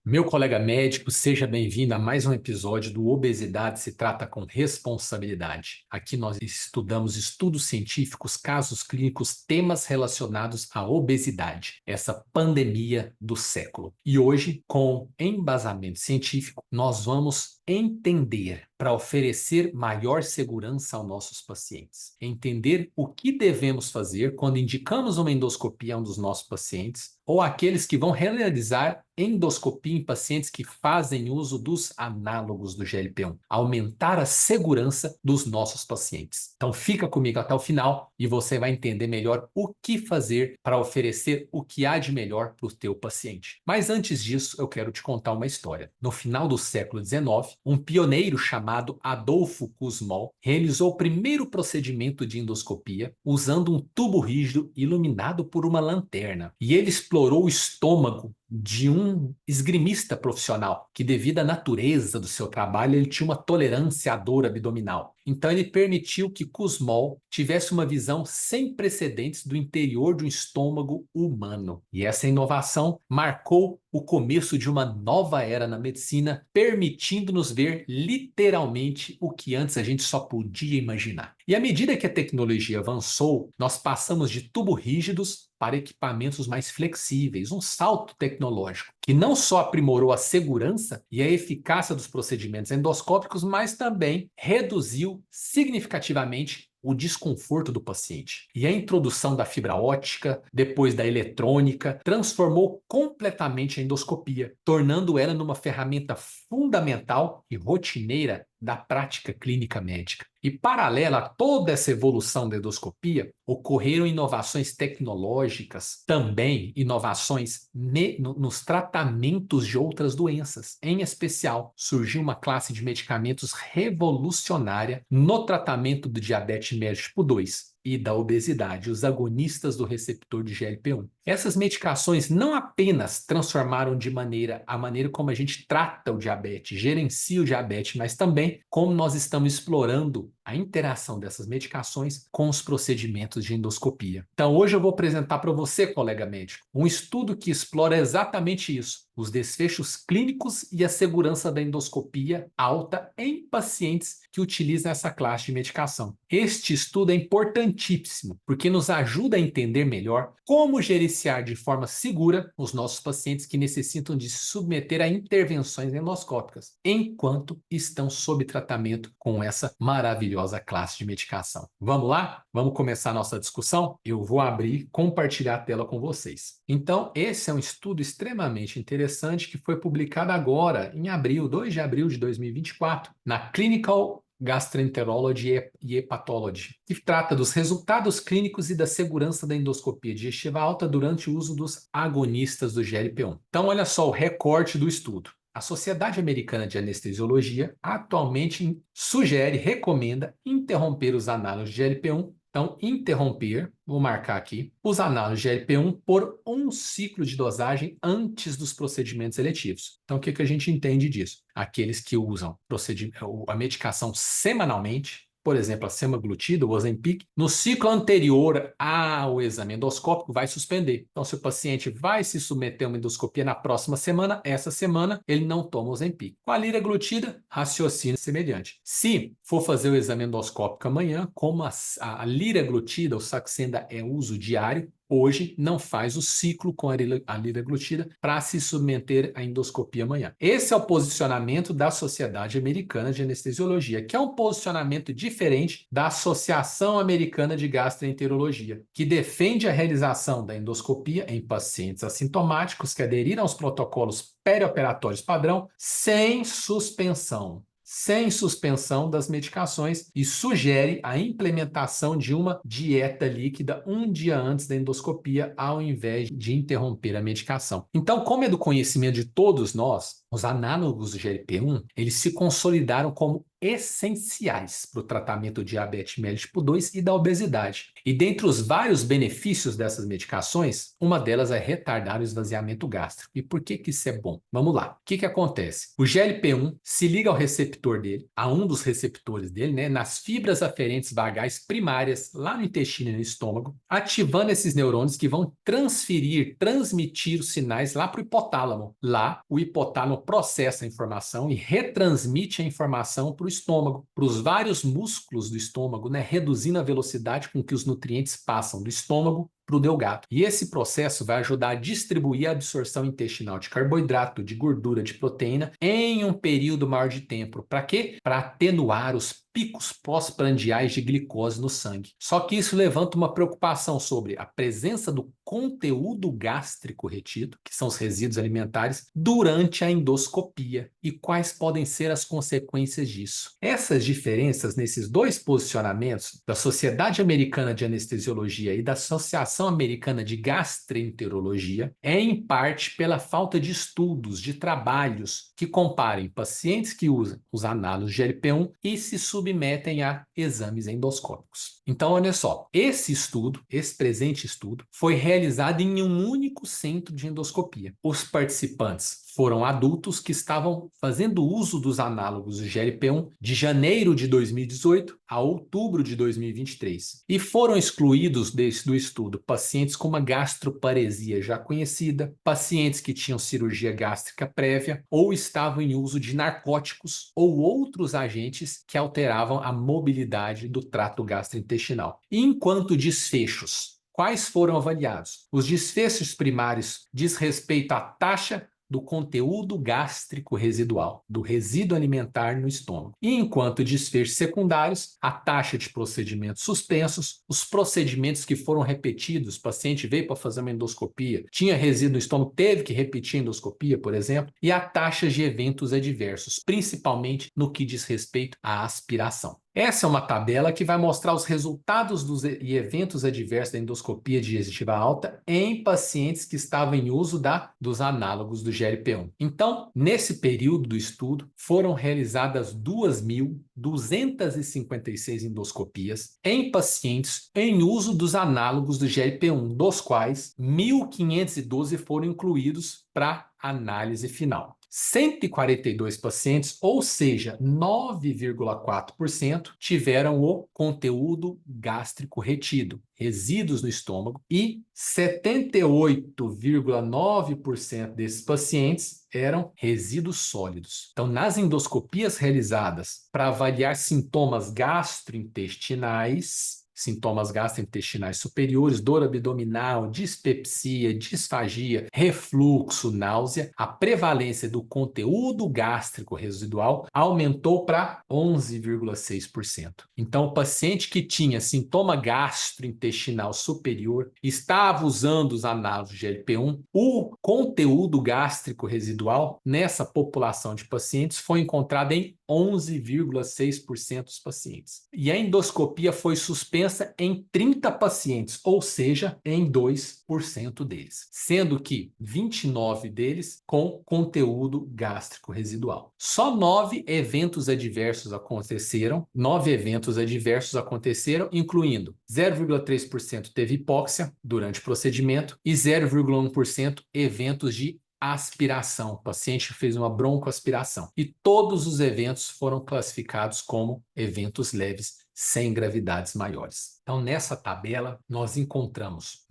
Meu colega médico, seja bem-vindo a mais um episódio do Obesidade se trata com responsabilidade. Aqui nós estudamos estudos científicos, casos clínicos, temas relacionados à obesidade, essa pandemia do século. E hoje, com embasamento científico, nós vamos entender para oferecer maior segurança aos nossos pacientes. Entender o que devemos fazer quando indicamos uma endoscopia a um dos nossos pacientes ou aqueles que vão realizar endoscopia em pacientes que fazem uso dos análogos do GLP-1. Aumentar a segurança dos nossos pacientes. Então fica comigo até o final e você vai entender melhor o que fazer para oferecer o que há de melhor para o teu paciente. Mas antes disso, eu quero te contar uma história. No final do século XIX, um pioneiro chamado Adolfo Kussmaul realizou o primeiro procedimento de endoscopia usando um tubo rígido iluminado por uma lanterna. E ele explorou o estômago de um esgrimista profissional, que devido à natureza do seu trabalho, ele tinha uma tolerância à dor abdominal. Então ele permitiu que Kussmaul tivesse uma visão sem precedentes do interior de um estômago humano. E essa inovação marcou o começo de uma nova era na medicina, permitindo-nos ver literalmente o que antes a gente só podia imaginar. E à medida que a tecnologia avançou, nós passamos de tubos rígidos para equipamentos mais flexíveis, um salto tecnológico que não só aprimorou a segurança e a eficácia dos procedimentos endoscópicos, mas também reduziu significativamente o desconforto do paciente. E a introdução da fibra óptica, depois da eletrônica, transformou completamente a endoscopia, tornando ela numa ferramenta fundamental e rotineira da prática clínica médica. E paralela a toda essa evolução da endoscopia, ocorreram inovações tecnológicas, também inovações nos tratamentos de outras doenças. Em especial, surgiu uma classe de medicamentos revolucionária no tratamento do diabetes mellitus tipo 2 e da obesidade, os agonistas do receptor de GLP-1. Essas medicações não apenas transformaram a maneira como a gente trata o diabetes, gerencia o diabetes, mas também como nós estamos explorando a interação dessas medicações com os procedimentos de endoscopia. Então, hoje eu vou apresentar para você, colega médico, um estudo que explora exatamente isso, os desfechos clínicos e a segurança da endoscopia alta em pacientes que utilizam essa classe de medicação. Este estudo é importantíssimo, porque nos ajuda a entender melhor como gerenciar de forma segura os nossos pacientes que necessitam de se submeter a intervenções endoscópicas, enquanto estão sob tratamento com essa maravilhosa classe de medicação. Vamos lá? Vamos começar a nossa discussão? Eu vou abrir e compartilhar a tela com vocês. Então, esse é um estudo extremamente interessante que foi publicado agora, em abril, 2 de abril de 2024, na Clinical Gastroenterology e Hepatology, que trata dos resultados clínicos e da segurança da endoscopia digestiva alta durante o uso dos agonistas do GLP-1. Então, olha só o recorte do estudo. A Sociedade Americana de Anestesiologia atualmente recomenda interromper os análogos de GLP-1. Então, interromper, vou marcar aqui, os análogos de GLP-1 por um ciclo de dosagem antes dos procedimentos eletivos. Então, o que a gente entende disso? Aqueles que usam a medicação semanalmente, por exemplo, a semaglutida, o Ozempic, no ciclo anterior ao exame endoscópico, vai suspender. Então, se o paciente vai se submeter a uma endoscopia na próxima semana, essa semana ele não toma o Ozempic. Com a liraglutida, raciocínio semelhante. Se for fazer o exame endoscópico amanhã, como a liraglutida, o Saxenda é uso diário, hoje não faz o ciclo com a liraglutida para se submeter à endoscopia amanhã. Esse é o posicionamento da Sociedade Americana de Anestesiologia, que é um posicionamento diferente da Associação Americana de Gastroenterologia, que defende a realização da endoscopia em pacientes assintomáticos que aderiram aos protocolos perioperatórios padrão sem suspensão das medicações e sugere a implementação de uma dieta líquida um dia antes da endoscopia, ao invés de interromper a medicação. Então, como é do conhecimento de todos nós, Os análogos do GLP-1, eles se consolidaram como essenciais para o tratamento do diabetes mellitus 2 e da obesidade. E dentre os vários benefícios dessas medicações, uma delas é retardar o esvaziamento gástrico. E por que que isso é bom? Vamos lá. O que que acontece? O GLP-1 se liga ao receptor dele, a um dos receptores dele, né, nas fibras aferentes vagais primárias, lá no intestino e no estômago, ativando esses neurônios que vão transmitir os sinais lá para o hipotálamo. Lá, o hipotálamo processa a informação e retransmite a informação para o estômago, para os vários músculos do estômago, né, reduzindo a velocidade com que os nutrientes passam do estômago para o delgado. E esse processo vai ajudar a distribuir a absorção intestinal de carboidrato, de gordura, de proteína em um período maior de tempo. Para quê? Para atenuar os picos pós-prandiais de glicose no sangue. Só que isso levanta uma preocupação sobre a presença do conteúdo gástrico retido, que são os resíduos alimentares, durante a endoscopia e quais podem ser as consequências disso. Essas diferenças nesses dois posicionamentos, da Sociedade Americana de Anestesiologia e da Associação Americana de Gastroenterologia, é em parte pela falta de estudos, de trabalhos que comparem pacientes que usam os análogos de GLP-1 e se submetem a exames endoscópicos. Então, olha só, esse presente estudo, foi realizado em um único centro de endoscopia. Os participantes foram adultos que estavam fazendo uso dos análogos do GLP-1 de janeiro de 2018 a outubro de 2023. E foram excluídos do estudo pacientes com uma gastroparesia já conhecida, pacientes que tinham cirurgia gástrica prévia ou estavam em uso de narcóticos ou outros agentes que alteravam a mobilidade do trato gastrointestinal. Enquanto desfechos, quais foram avaliados? Os desfechos primários diz respeito à taxa do conteúdo gástrico residual, do resíduo alimentar no estômago. E enquanto desfechos secundários, a taxa de procedimentos suspensos, os procedimentos que foram repetidos, o paciente veio para fazer uma endoscopia, tinha resíduo no estômago, teve que repetir a endoscopia, por exemplo, e a taxa de eventos adversos, principalmente no que diz respeito à aspiração. Essa é uma tabela que vai mostrar os resultados e eventos adversos da endoscopia digestiva alta em pacientes que estavam em uso dos análogos do GLP-1. Então, nesse período do estudo, foram realizadas 2.256 endoscopias em pacientes em uso dos análogos do GLP-1, dos quais 1.512 foram incluídos para análise final. 142 pacientes, ou seja, 9,4%, tiveram o conteúdo gástrico retido, resíduos no estômago, e 78,9% desses pacientes eram resíduos sólidos. Então, nas endoscopias realizadas para avaliar sintomas gastrointestinais superiores, dor abdominal, dispepsia, disfagia, refluxo, náusea, a prevalência do conteúdo gástrico residual aumentou para 11,6%. Então, o paciente que tinha sintoma gastrointestinal superior estava usando os análogos de GLP-1, o conteúdo gástrico residual nessa população de pacientes foi encontrado em 11,6% dos pacientes. E a endoscopia foi suspensa em 30 pacientes, ou seja, em 2% deles, sendo que 29 deles com conteúdo gástrico residual. Só 9 eventos adversos aconteceram, incluindo 0,3% teve hipóxia durante o procedimento e 0,1% eventos de aspiração. O paciente fez uma broncoaspiração. E todos os eventos foram classificados como eventos leves, sem gravidades maiores. Então, nessa tabela, nós encontramos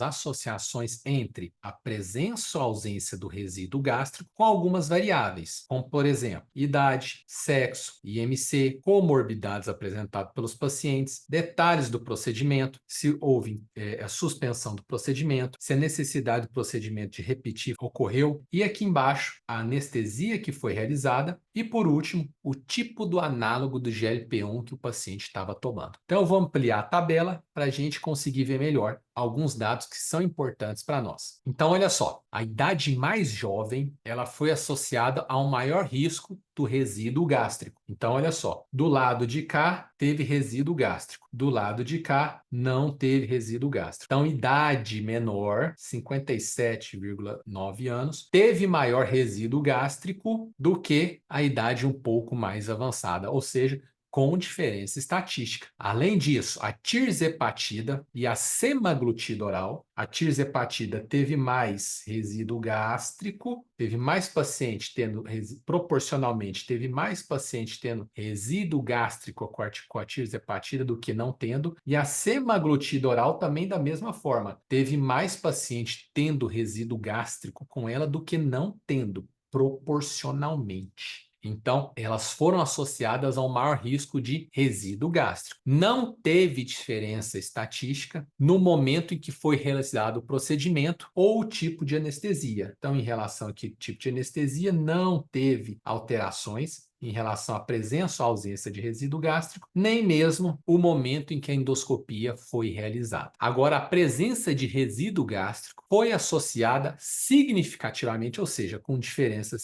associações entre a presença ou ausência do resíduo gástrico com algumas variáveis, como, por exemplo, idade, sexo, IMC, comorbidades apresentadas pelos pacientes, detalhes do procedimento, se houve a suspensão do procedimento, se a necessidade do procedimento de repetir ocorreu, e aqui embaixo, a anestesia que foi realizada, e por último, o tipo do análogo do GLP-1 que o paciente estava tomando. Então, eu vou ampliar a tabela para a gente conseguir ver melhor alguns dados que são importantes para nós. Então, olha só, a idade mais jovem, ela foi associada a um maior risco do resíduo gástrico. Então, olha só, do lado de cá teve resíduo gástrico, do lado de cá não teve resíduo gástrico. Então, idade menor, 57,9 anos, teve maior resíduo gástrico do que a idade um pouco mais avançada, ou seja, com diferença estatística. Além disso, a tirzepatida e a semaglutida oral, a tirzepatida teve mais resíduo gástrico, teve mais paciente tendo, proporcionalmente, teve mais paciente tendo resíduo gástrico com a tirzepatida do que não tendo, e a semaglutida oral também da mesma forma, teve mais paciente tendo resíduo gástrico com ela do que não tendo, proporcionalmente. Então, elas foram associadas ao maior risco de resíduo gástrico. Não teve diferença estatística no momento em que foi realizado o procedimento ou o tipo de anestesia. Então, em relação a que tipo de anestesia, não teve alterações em relação à presença ou ausência de resíduo gástrico, nem mesmo o momento em que a endoscopia foi realizada. Agora, a presença de resíduo gástrico foi associada significativamente, ou seja, com diferença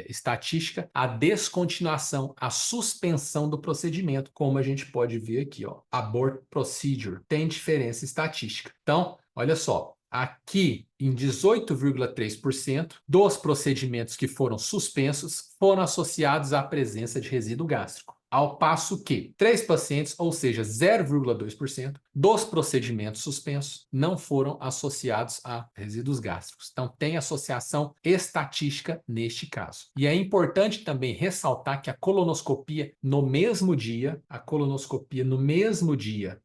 estatística, à descontinuação, à suspensão do procedimento, como a gente pode ver aqui, ó, abort procedure, tem diferença estatística. Então, olha só, aqui, em 18,3% dos procedimentos que foram suspensos foram associados à presença de resíduo gástrico. Ao passo que 3 pacientes, ou seja, 0,2% dos procedimentos suspensos não foram associados a resíduos gástricos. Então, tem associação estatística neste caso. E é importante também ressaltar que a colonoscopia no mesmo dia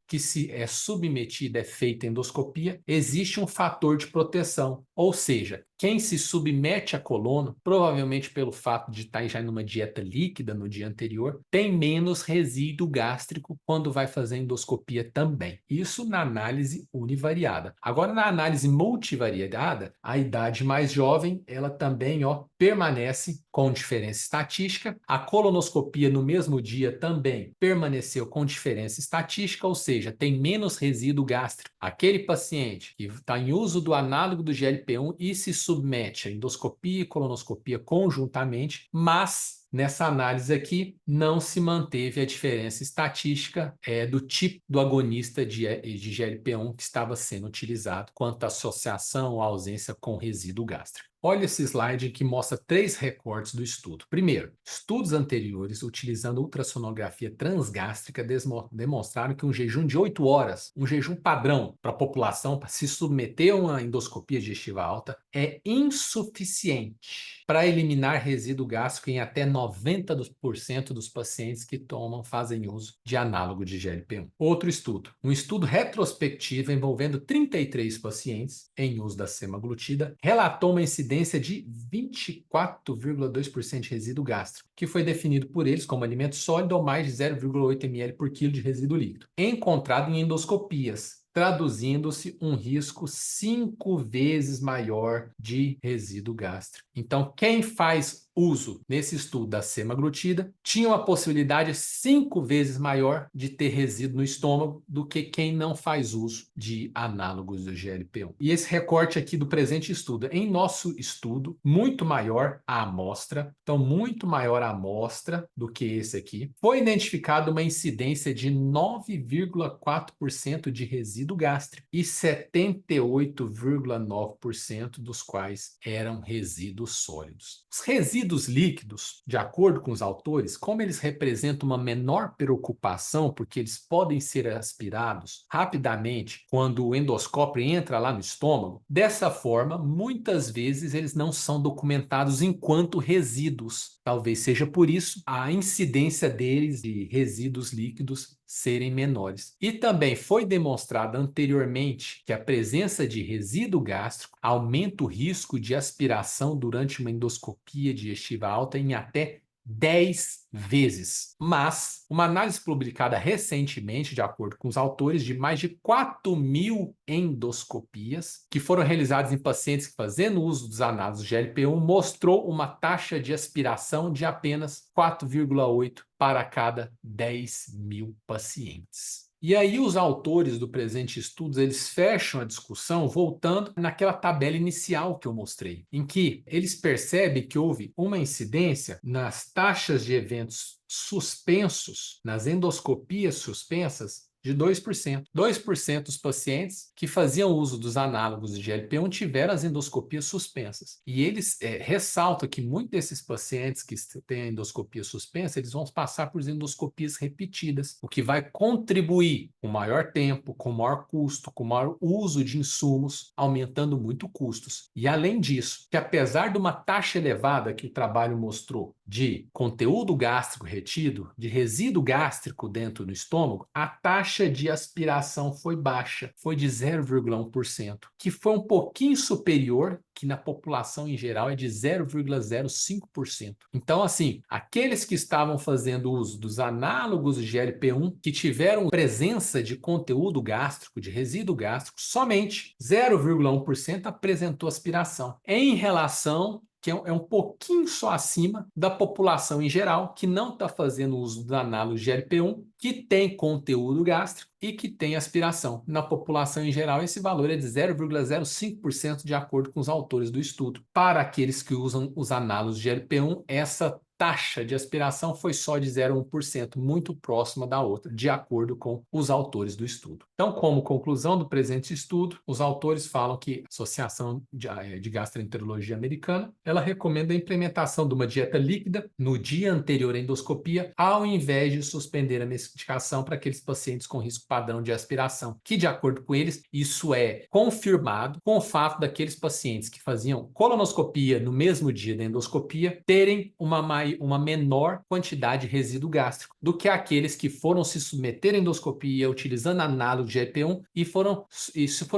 que se é submetida, é feita a endoscopia, existe um fator de proteção, ou seja, quem se submete à colono, provavelmente pelo fato de estar já numa dieta líquida no dia anterior, tem menos resíduo gástrico quando vai fazer endoscopia também. Isso na análise univariada. Agora, na análise multivariada, a idade mais jovem, ela também, ó, permanece com diferença estatística. A colonoscopia no mesmo dia também permaneceu com diferença estatística, ou seja, tem menos resíduo gástrico. Aquele paciente que está em uso do análogo do GLP-1 e se submete a endoscopia e colonoscopia conjuntamente, mas nessa análise aqui, não se manteve a diferença estatística do tipo do agonista de GLP-1 que estava sendo utilizado quanto à associação ou ausência com resíduo gástrico. Olha esse slide que mostra 3 recortes do estudo. Primeiro, estudos anteriores utilizando ultrassonografia transgástrica demonstraram que um jejum de 8 horas, um jejum padrão para a população para se submeter a uma endoscopia digestiva alta, é insuficiente para eliminar resíduo gástrico em até 90% dos pacientes que fazem uso de análogo de GLP-1. Outro estudo, um estudo retrospectivo envolvendo 33 pacientes em uso da semaglutida, relatou uma incidência de 24,2% de resíduo gástrico, que foi definido por eles como alimento sólido ou mais de 0,8 ml por quilo de resíduo líquido, encontrado em endoscopias, traduzindo-se um risco 5 vezes maior de resíduo gástrico. Então, quem faz uso nesse estudo da semaglutida tinha uma possibilidade 5 vezes maior de ter resíduo no estômago do que quem não faz uso de análogos do GLP-1. E esse recorte aqui do presente estudo, em nosso estudo, muito maior a amostra, então muito maior a amostra do que esse aqui, foi identificada uma incidência de 9,4% de resíduo gástrico e 78,9% dos quais eram resíduos sólidos. Os resíduos líquidos, de acordo com os autores, como eles representam uma menor preocupação, porque eles podem ser aspirados rapidamente quando o endoscópio entra lá no estômago, dessa forma, muitas vezes eles não são documentados enquanto resíduos. Talvez seja por isso a incidência deles de resíduos líquidos serem menores. E também foi demonstrado anteriormente que a presença de resíduo gástrico aumenta o risco de aspiração durante uma endoscopia digestiva alta em até 10 vezes. Mas uma análise publicada recentemente, de acordo com os autores, de mais de 4.000 endoscopias que foram realizadas em pacientes fazendo uso dos análogos GLP-1 mostrou uma taxa de aspiração de apenas 4,8 para cada 10.000 pacientes. E aí os autores do presente estudo, eles fecham a discussão voltando naquela tabela inicial que eu mostrei, em que eles percebem que houve uma incidência nas taxas de eventos suspensos, nas endoscopias suspensas, de 2%. 2% dos pacientes que faziam uso dos análogos de GLP-1 tiveram as endoscopias suspensas. E eles ressaltam que muitos desses pacientes que têm a endoscopia suspensa, eles vão passar por endoscopias repetidas, o que vai contribuir com maior tempo, com maior custo, com maior uso de insumos, aumentando muito custos. E além disso, que apesar de uma taxa elevada que o trabalho mostrou de conteúdo gástrico retido, de resíduo gástrico dentro do estômago, a taxa de aspiração foi baixa, foi de 0,1%, que foi um pouquinho superior, que na população em geral é de 0,05%. Então, assim, aqueles que estavam fazendo uso dos análogos de GLP-1, que tiveram presença de conteúdo gástrico, de resíduo gástrico, somente 0,1% apresentou aspiração, em relação que é um pouquinho só acima da população em geral, que não está fazendo uso do análogo GLP-1, que tem conteúdo gástrico e que tem aspiração. Na população em geral, esse valor é de 0,05% de acordo com os autores do estudo. Para aqueles que usam os análogos GLP-1, essa taxa de aspiração foi só de 0,1%, muito próxima da outra, de acordo com os autores do estudo. Então, como conclusão do presente estudo, os autores falam que a Associação de Gastroenterologia Americana, ela recomenda a implementação de uma dieta líquida no dia anterior à endoscopia, ao invés de suspender a medicação para aqueles pacientes com risco padrão de aspiração, que, de acordo com eles, isso é confirmado com o fato daqueles pacientes que faziam colonoscopia no mesmo dia da endoscopia terem uma menor quantidade de resíduo gástrico do que aqueles que foram se submeter à endoscopia utilizando análogo de GLP-1 e foram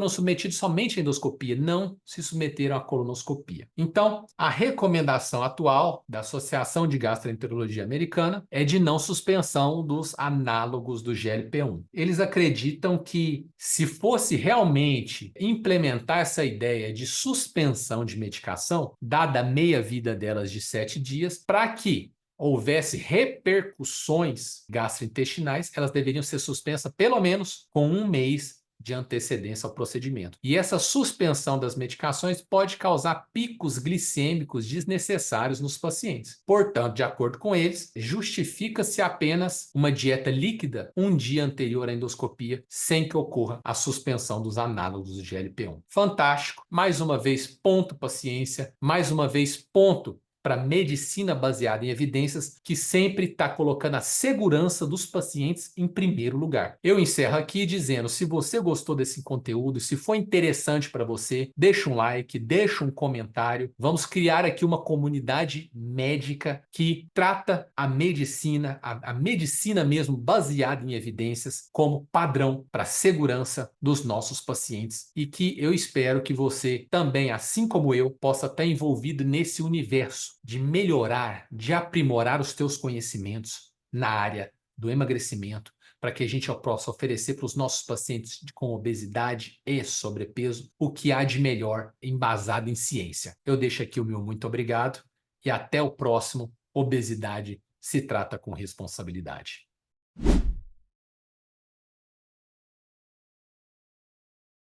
submetidos somente à endoscopia, não se submeteram à colonoscopia. Então, a recomendação atual da Associação de Gastroenterologia Americana é de não suspensão dos análogos do GLP-1. Eles acreditam que, se fosse realmente implementar essa ideia de suspensão de medicação, dada a meia-vida delas de 7 dias, para que houvesse repercussões gastrointestinais, elas deveriam ser suspensas pelo menos com 1 mês de antecedência ao procedimento. E essa suspensão das medicações pode causar picos glicêmicos desnecessários nos pacientes. Portanto, de acordo com eles, justifica-se apenas uma dieta líquida um dia anterior à endoscopia, sem que ocorra a suspensão dos análogos do GLP-1. Fantástico! Mais uma vez, ponto paciência, mais uma vez, ponto para medicina baseada em evidências, que sempre está colocando a segurança dos pacientes em primeiro lugar. Eu encerro aqui dizendo, se você gostou desse conteúdo, se foi interessante para você, deixa um like, deixa um comentário. Vamos criar aqui uma comunidade médica que trata a medicina mesmo baseada em evidências, como padrão para a segurança dos nossos pacientes, e que eu espero que você também, assim como eu, possa estar envolvido nesse universo de melhorar, de aprimorar os teus conhecimentos na área do emagrecimento, para que a gente possa oferecer para os nossos pacientes com obesidade e sobrepeso o que há de melhor embasado em ciência. Eu deixo aqui o meu muito obrigado e até o próximo Obesidade se trata com responsabilidade.